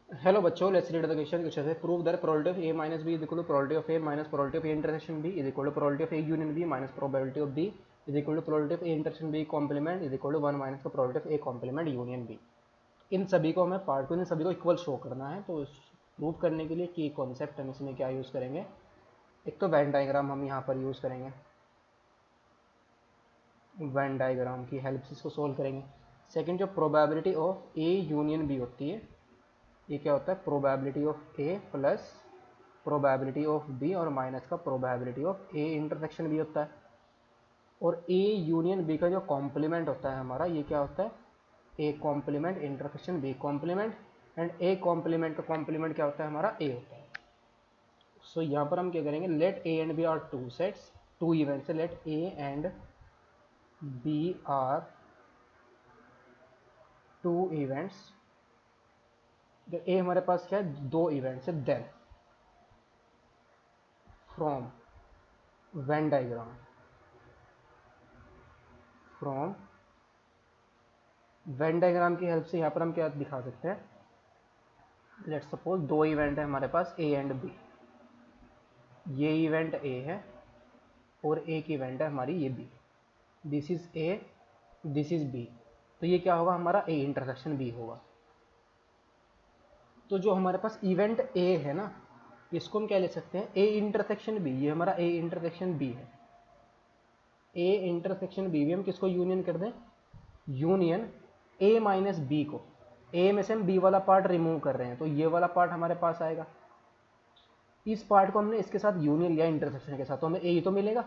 Hello बच्चों, let's read the question. Question है prove that probability of A minus B is equal to probability of A minus probability of A intersection B is equal to probability of A union B minus probability of B is equal to probability of A intersection B complement is equal to 1 minus का probability of A complement union B. इन सभी को हमें part 2 इन सभी को equal show करना है। तो प्रूव करने के लिए की कॉन्सेप्ट हम इसमें क्या यूज़ करेंगे, एक तो वेन डायग्राम हम यहाँ पर यूज़ करेंगे। वेन डायग्राम की हेल्प से इसको सोल्व करेंगे। सेकेंड, जो probability of A union B होती है, ये क्या होता है, probability of A plus probability of B और माइनस का probability of A intersection B होता है। और ए यूनियन बी का जो कॉम्प्लीमेंट होता है हमारा, ये क्या होता है, A complement intersection B complement. And A complement का कॉम्प्लीमेंट क्या होता है हमारा, ए होता है। सो यहाँ पर हम क्या करेंगे, let A and B are two sets, two events है, let A and B are two events. ए हमारे पास क्या है, दो इवेंट्स है। Then from Venn diagram, from Venn diagram की हेल्प से यहाँ पर हम क्या दिखा सकते हैं, लेट्स सपोज दो इवेंट है हमारे पास ए एंड बी। ये इवेंट ए है और एक इवेंट है हमारी ये B. This is A, this is B. तो ये क्या होगा, हमारा ए इंटरसेक्शन बी होगा। तो जो हमारे पास इवेंट ए है ना, इसको हम क्या ले सकते हैं, ए इंटरसेक्शन बी। ये हमारा ए इंटरसेक्शन बी है। ए इंटरसेक्शन बी भी हम किसको यूनियन कर दें, यूनियन ए माइनस बी को। ए में से हम बी वाला पार्ट रिमूव कर रहे हैं, तो ये वाला पार्ट हमारे पास आएगा। इस पार्ट को हमने इसके साथ यूनियन लिया इंटरसेक्शन के साथ, तो हमें ए ही तो मिलेगा।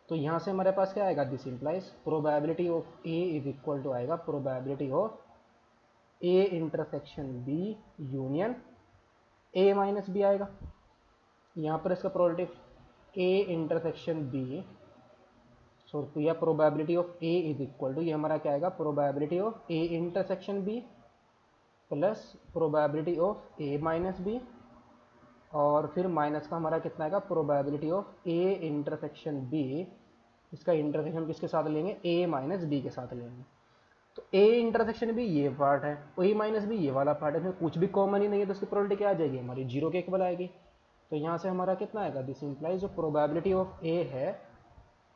तो यहां से हमारे पास क्या आएगा, this implies probability of A is equal to आएगा probability of A intersection B union A minus B आएगा। यहां पर इसका probability A intersection B, so तो यह probability of A is equal to, ये हमारा क्या आएगा, probability of A intersection B plus probability of A minus B, और फिर माइनस का हमारा कितना आएगा, probability of A intersection B. इसका इंटरसेक्शन किसके साथ लेंगे, ए माइनस बी के साथ लेंगे। तो ए इंटरसेक्शन बी ये पार्ट है, ए माइनस बी ये वाला पार्ट है, इसमें कुछ भी कॉमन ही नहीं है, तो इसकी प्रोबेबिलिटी क्या आ जाएगी हमारी, जीरो के इक्वल आएगी। तो यहाँ से हमारा कितना आएगा, दिस इंप्लाइज जो प्रोबेबिलिटी ऑफ ए है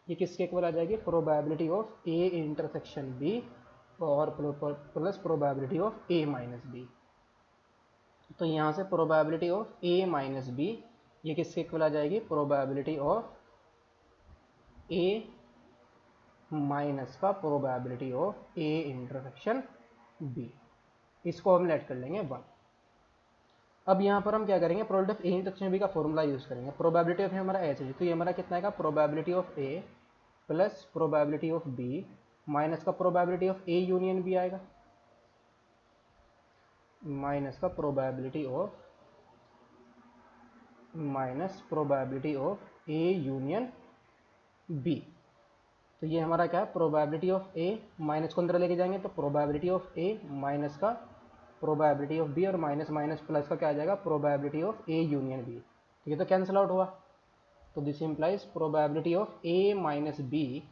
ये किसके इक्वल आ जाएगी, probability of A intersection B और plus probability of A minus B. तो यहाँ से probability of A minus B ये किसके इक्वल आ जाएगी, प्रोबेबिलिटी ऑफ ए माइनस का probability of A intersection B. इसको हम लेट कर लेंगे 1। अब यहाँ पर हम क्या करेंगे, probability of A intersection B का फॉर्मूला यूज करेंगे। प्रोबेबिलिटी ऑफ हमारा एच है, तो ये हमारा कितना आएगा, probability of A plus probability of B minus का probability of A union B आएगा, माइनस का probability of minus probability of A union B. तो ये हमारा क्या है, प्रोबेबिलिटी ऑफ ए, माइनस को अंदर लेके जाएंगे तो प्रोबेबिलिटी ऑफ ए माइनस का प्रोबेबिलिटी ऑफ बी, और माइनस माइनस प्लस का क्या आ जाएगा, probability of A union B. तो ये तो कैंसिल आउट हुआ। तो this implies probability of A minus B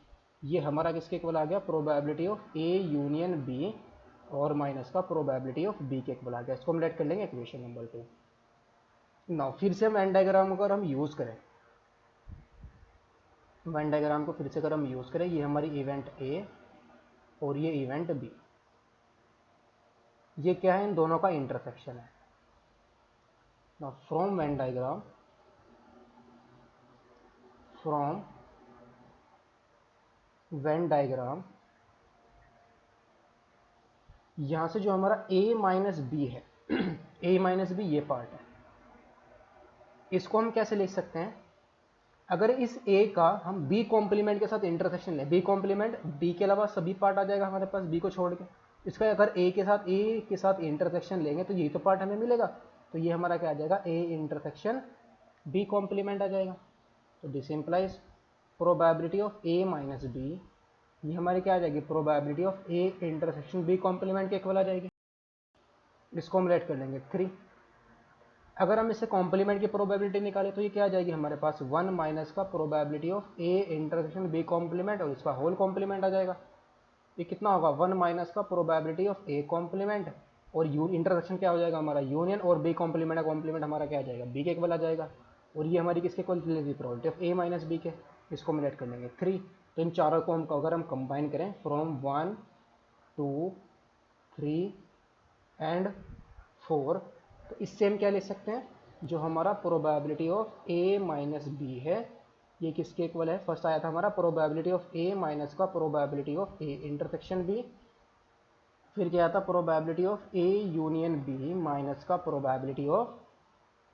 ये हमारा किसके इक्वल आ गया, probability of A union B और माइनस का प्रोबेबिलिटी ऑफ बी के इक्वल आ गया। इसको हम लेट कर लेंगे इक्वेशन नंबर 2। नाउ फिर से हम वेन डायग्राम अगर हम यूज़ करें, वेन डायग्राम को फिर से अगर हम यूज़ करें, ये हमारी इवेंट ए और ये इवेंट बी, ये क्या है, इन दोनों का इंटरसेक्शन है। Now from Venn diagram, from Venn diagram, यहां से जो हमारा a माइनस बी है a माइनस बी ये पार्ट है, इसको हम कैसे लिख सकते हैं, अगर इस a का हम b कॉम्प्लीमेंट के साथ इंटरसेक्शन लें, b कॉम्प्लीमेंट b के अलावा सभी पार्ट आ जाएगा हमारे पास b को छोड़ के। इसका अगर a के साथ इंटरसेक्शन लेंगे तो यही तो पार्ट हमें मिलेगा। तो ये हमारा क्या आ जाएगा, a इंटरसेक्शन b कॉम्प्लीमेंट आ जाएगा। तो this implies probability of a minus B ये हमारी क्या आ जाएगी, probability of a intersection b complement के इक्वल आ जाएगी। इसको हम लेट कर लेंगे 3। अगर हम इससे कॉम्प्लीमेंट की प्रोबेबिलिटी निकालें तो ये क्या आ जाएगी हमारे पास, 1 माइनस का probability of A intersection B complement और इसका होल कॉम्प्लीमेंट आ जाएगा। ये कितना होगा, 1 माइनस का प्रोबेबिलिटी ऑफ ए कॉम्प्लीमेंट और यू इंटरसेक्शन क्या हो जाएगा हमारा यूनियन, और बी कॉम्प्लीमेंट है, कॉम्प्लीमेंट हमारा क्या आ जाएगा बी के इक्वल आ जाएगा। और ये हमारी किसके इक्वल थी, probability of A minus B के, इसको हम लेट कर लेंगे 3। तो इन चारों को हम अगर हम कंबाइन करें फ्रॉम 1 2 3 एंड 4, तो इससे हम क्या ले सकते हैं, जो हमारा probability of A minus B है ये किसके इक्वल है। फर्स्ट आया था हमारा प्रोबेबिलिटी ऑफ ए माइनस का probability of A intersection B, फिर क्या आता probability of A union B minus का प्रोबेबिलिटी ऑफ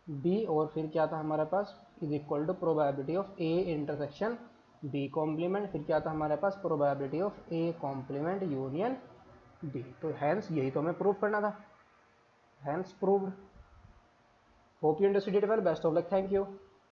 बी, और फिर क्या था हमारे पास is equal to probability of A intersection B complement, फिर क्या था हमारे पास probability of A complement union B. तो हैंस यही तो हमें प्रूव करना था, hence proved. Hope you understood it well, best of luck, thank you.